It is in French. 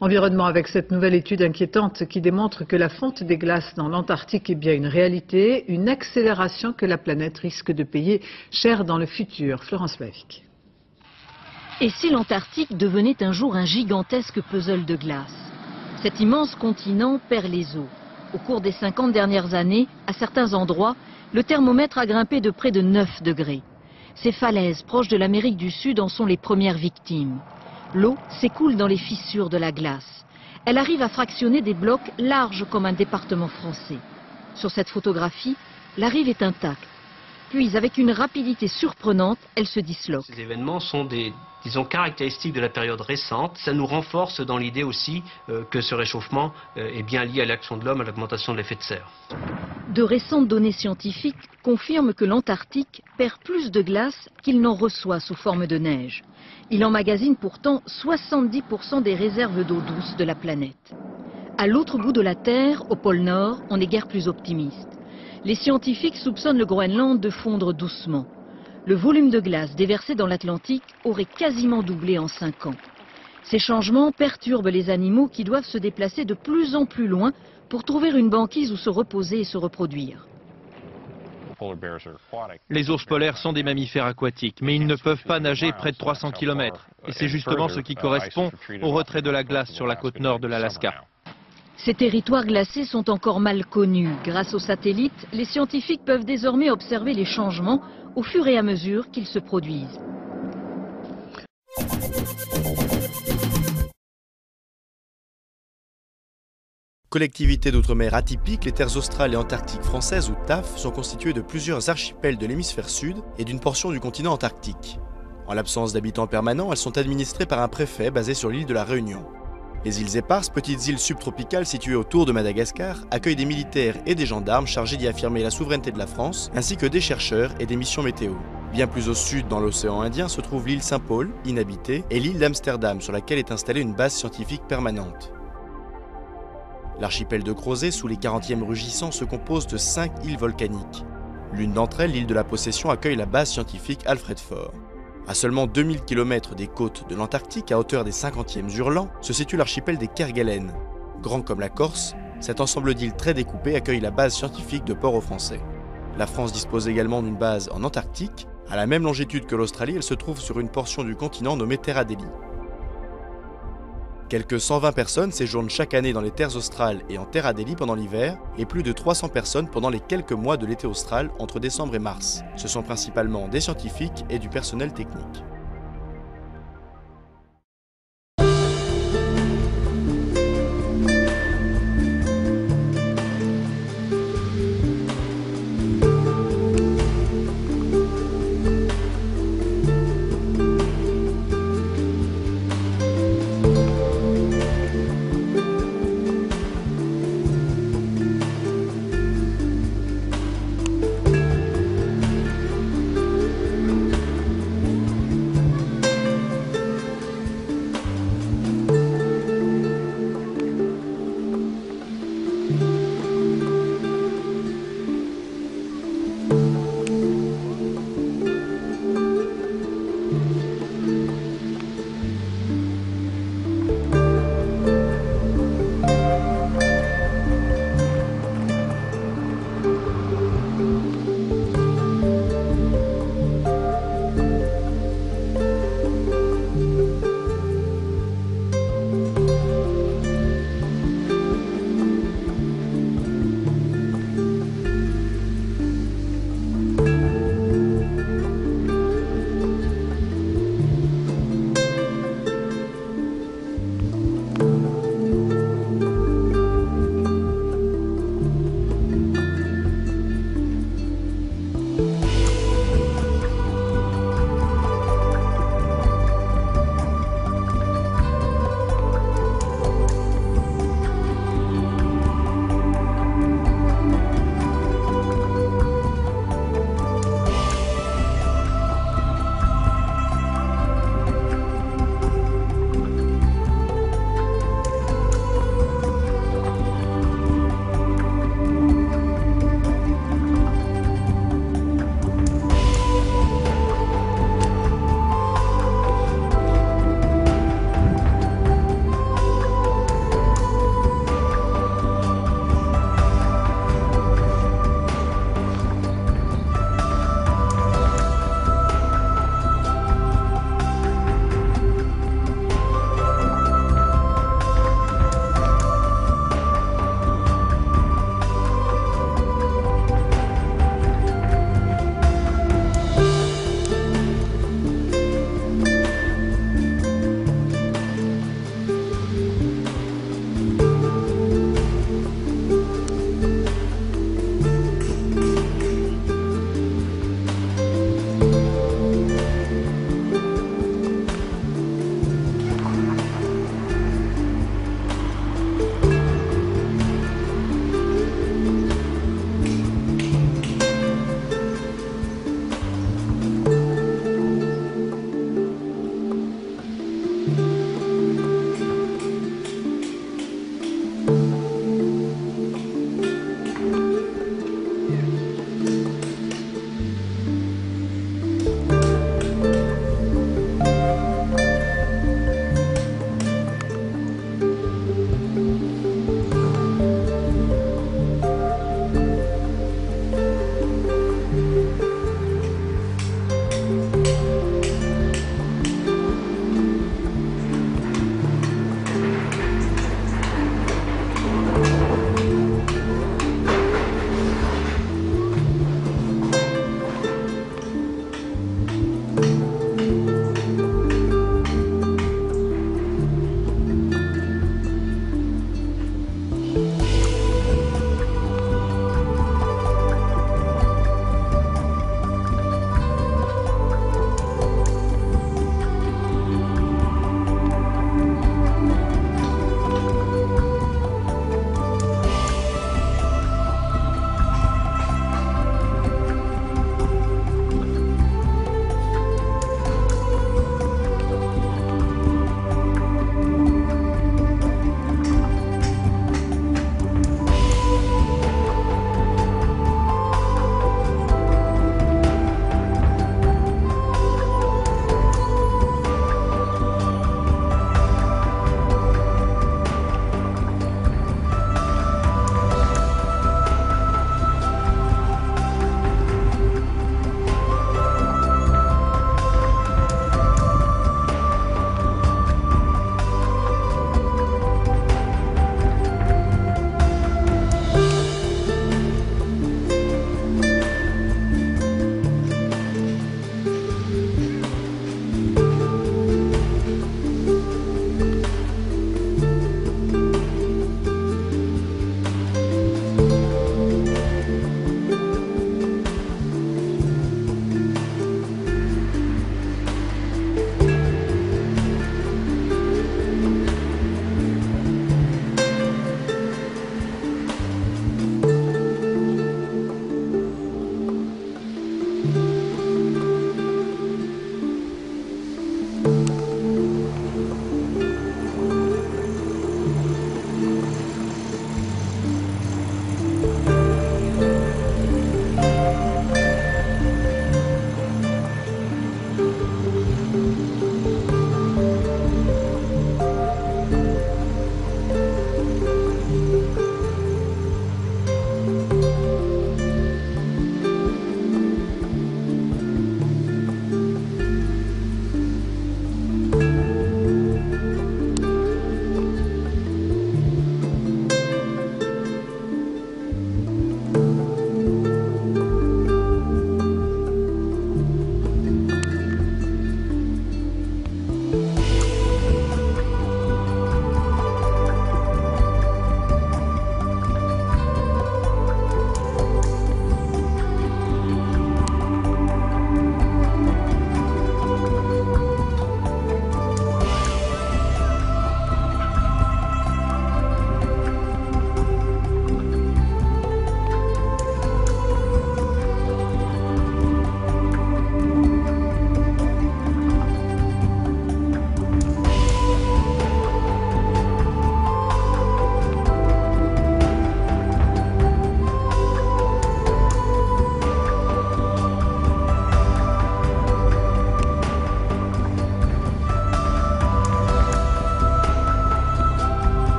Environnement avec cette nouvelle étude inquiétante qui démontre que la fonte des glaces dans l'Antarctique est bien une réalité, une accélération que la planète risque de payer cher dans le futur. Florence Bavic. Et si l'Antarctique devenait un jour un gigantesque puzzle de glace? Cet immense continent perd les eaux. Au cours des 50 dernières années, à certains endroits, le thermomètre a grimpé de près de 9 degrés. Ces falaises proches de l'Amérique du Sud en sont les premières victimes. L'eau s'écoule dans les fissures de la glace. Elle arrive à fractionner des blocs larges comme un département français. Sur cette photographie, la rive est intacte. Puis, avec une rapidité surprenante, elle se disloque. Ces événements sont disons, caractéristiques de la période récente. Ça nous renforce dans l'idée aussi que ce réchauffement est bien lié à l'action de l'homme, à l'augmentation de l'effet de serre. De récentes données scientifiques confirment que l'Antarctique perd plus de glace qu'il n'en reçoit sous forme de neige. Il emmagasine pourtant 70% des réserves d'eau douce de la planète. À l'autre bout de la Terre, au pôle Nord, on n'est guère plus optimiste. Les scientifiques soupçonnent le Groenland de fondre doucement. Le volume de glace déversé dans l'Atlantique aurait quasiment doublé en 5 ans. Ces changements perturbent les animaux qui doivent se déplacer de plus en plus loin pour trouver une banquise où se reposer et se reproduire. Les ours polaires sont des mammifères aquatiques, mais ils ne peuvent pas nager près de 300 km. Et c'est justement ce qui correspond au retrait de la glace sur la côte nord de l'Alaska. Ces territoires glacés sont encore mal connus. Grâce aux satellites, les scientifiques peuvent désormais observer les changements au fur et à mesure qu'ils se produisent. Collectivité d'outre-mer atypique, les terres australes et antarctiques françaises, ou TAF, sont constituées de plusieurs archipels de l'hémisphère sud et d'une portion du continent antarctique. En l'absence d'habitants permanents, elles sont administrées par un préfet basé sur l'île de la Réunion. Les îles éparses, petites îles subtropicales situées autour de Madagascar, accueillent des militaires et des gendarmes chargés d'y affirmer la souveraineté de la France, ainsi que des chercheurs et des missions météo. Bien plus au sud, dans l'océan Indien, se trouve l'île Saint-Paul, inhabitée, et l'île d'Amsterdam, sur laquelle est installée une base scientifique permanente. L'archipel de Crozet, sous les 40e rugissants, se compose de 5 îles volcaniques. L'une d'entre elles, l'île de la Possession, accueille la base scientifique Alfred Fort. À seulement 2000 km des côtes de l'Antarctique, à hauteur des 50e hurlants, se situe l'archipel des Kerguelen. Grand comme la Corse, cet ensemble d'îles très découpées accueille la base scientifique de Port-au-Français. La France dispose également d'une base en Antarctique. À la même longitude que l'Australie, elle se trouve sur une portion du continent nommée Terra Delhi. Quelques 120 personnes séjournent chaque année dans les terres australes et en Terra Delhi pendant l'hiver, et plus de 300 personnes pendant les quelques mois de l'été austral entre décembre et mars. Ce sont principalement des scientifiques et du personnel technique.